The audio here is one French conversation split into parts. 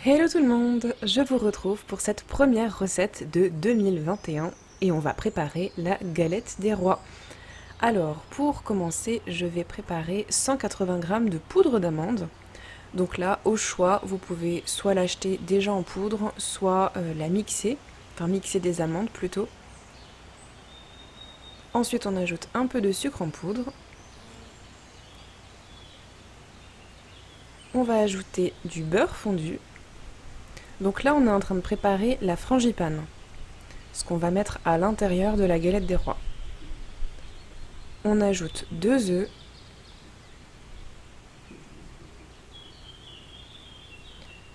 Hello tout le monde, je vous retrouve pour cette première recette de 2021 et on va préparer la galette des rois. Alors pour commencer, je vais préparer 180 g de poudre d'amande. Donc là, au choix, vous pouvez soit l'acheter déjà en poudre, soit la mixer, enfin mixer des amandes plutôt. Ensuite, on ajoute un peu de sucre en poudre. On va ajouter du beurre fondu. Donc là, on est en train de préparer la frangipane, ce qu'on va mettre à l'intérieur de la galette des rois. On ajoute 2 œufs.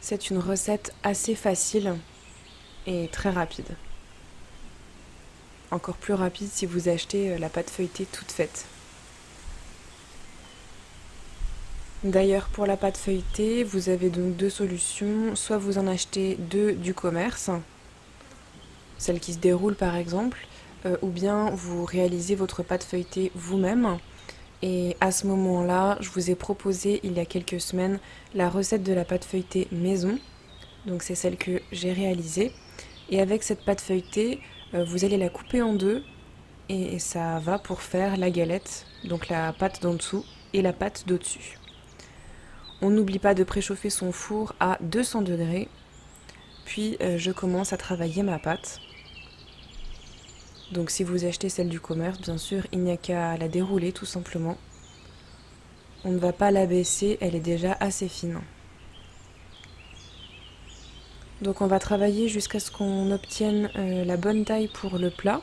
C'est une recette assez facile et très rapide. Encore plus rapide si vous achetez la pâte feuilletée toute faite. D'ailleurs, pour la pâte feuilletée, vous avez donc deux solutions. Soit vous en achetez deux du commerce, celle qui se déroule par exemple, ou bien vous réalisez votre pâte feuilletée vous-même. Et à ce moment-là, je vous ai proposé il y a quelques semaines la recette de la pâte feuilletée maison. Donc c'est celle que j'ai réalisée. Et avec cette pâte feuilletée, vous allez la couper en deux et ça va pour faire la galette, donc la pâte d'en dessous et la pâte d'au-dessus. On n'oublie pas de préchauffer son four à 200 degrés, puis je commence à travailler ma pâte. Donc si vous achetez celle du commerce, bien sûr, il n'y a qu'à la dérouler tout simplement. On ne va pas l'abaisser, elle est déjà assez fine. Donc on va travailler jusqu'à ce qu'on obtienne la bonne taille pour le plat.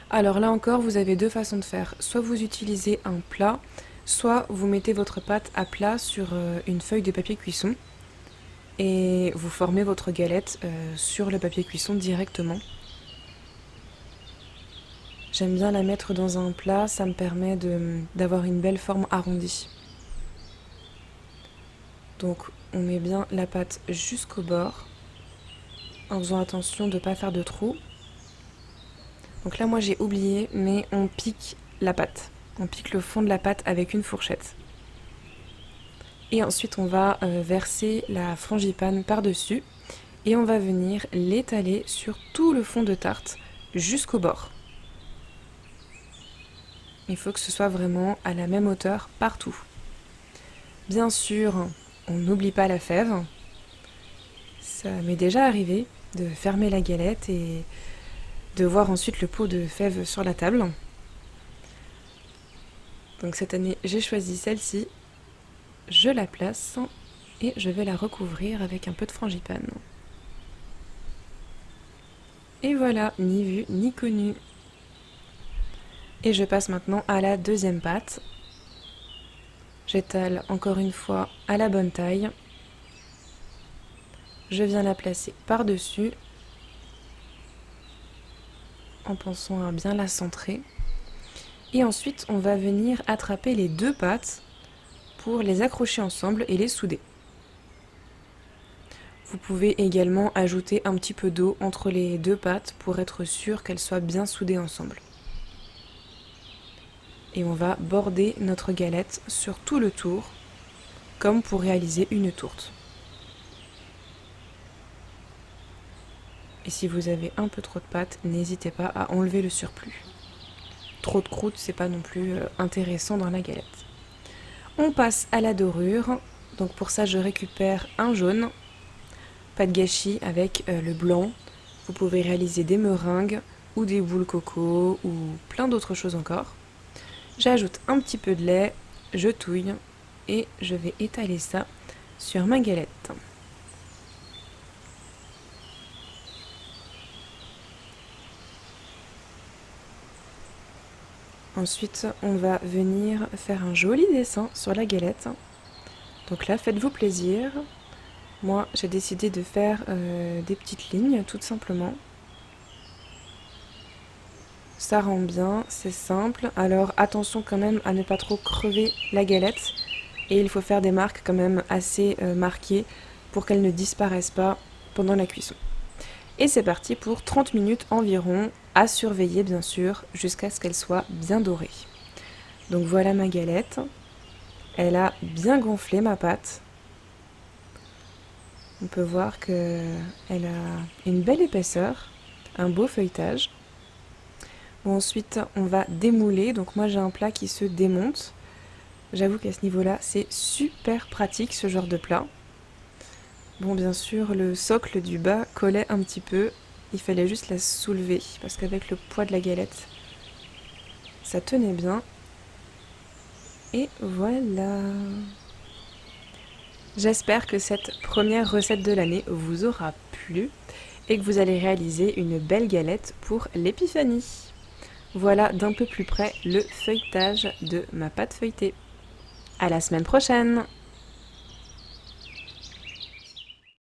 Alors là encore, vous avez deux façons de faire. Soit vous utilisez un plat, soit vous mettez votre pâte à plat sur une feuille de papier cuisson et vous formez votre galette sur le papier cuisson directement. J'aime bien la mettre dans un plat, ça me permet d'avoir une belle forme arrondie. Donc on met bien la pâte jusqu'au bord, en faisant attention de ne pas faire de trous. Donc là moi j'ai oublié, mais on pique la pâte. On pique le fond de la pâte avec une fourchette. Et ensuite on va verser la frangipane par-dessus et on va venir l'étaler sur tout le fond de tarte jusqu'au bord. Il faut que ce soit vraiment à la même hauteur partout. Bien sûr, on n'oublie pas la fève. Ça m'est déjà arrivé de fermer la galette et de voir ensuite le pot de fèves sur la table. Donc cette année, j'ai choisi celle-ci. Je la place et je vais la recouvrir avec un peu de frangipane. Et voilà, ni vu ni connu. Et je passe maintenant à la deuxième pâte. J'étale encore une fois à la bonne taille. Je viens la placer par-dessus en pensant à bien la centrer. Et ensuite, on va venir attraper les deux pâtes pour les accrocher ensemble et les souder. Vous pouvez également ajouter un petit peu d'eau entre les deux pâtes pour être sûr qu'elles soient bien soudées ensemble. Et on va border notre galette sur tout le tour, comme pour réaliser une tourte. Et si vous avez un peu trop de pâte, n'hésitez pas à enlever le surplus. Trop de croûte, c'est pas non plus intéressant dans la galette. On passe à la dorure. Donc pour ça, je récupère un jaune, pas de gâchis avec le blanc. Vous pouvez réaliser des meringues ou des boules coco ou plein d'autres choses encore. J'ajoute un petit peu de lait, je touille et je vais étaler ça sur ma galette. Ensuite, on va venir faire un joli dessin sur la galette. Donc là, faites-vous plaisir. Moi, j'ai décidé de faire des petites lignes, tout simplement. Ça rend bien, c'est simple. Alors attention quand même à ne pas trop crever la galette. Et il faut faire des marques quand même assez marquées pour qu'elles ne disparaissent pas pendant la cuisson. Et c'est parti pour 30 minutes environ, à surveiller bien sûr, jusqu'à ce qu'elle soit bien dorée. Donc voilà ma galette. Elle a bien gonflé ma pâte. On peut voir qu'elle a une belle épaisseur, un beau feuilletage. Bon, ensuite, on va démouler. Donc moi, j'ai un plat qui se démonte. J'avoue qu'à ce niveau-là, c'est super pratique ce genre de plat. Bon, bien sûr, le socle du bas collait un petit peu. Il fallait juste la soulever parce qu'avec le poids de la galette, ça tenait bien. Et voilà. J'espère que cette première recette de l'année vous aura plu et que vous allez réaliser une belle galette pour l'épiphanie. Voilà d'un peu plus près le feuilletage de ma pâte feuilletée. À la semaine prochaine!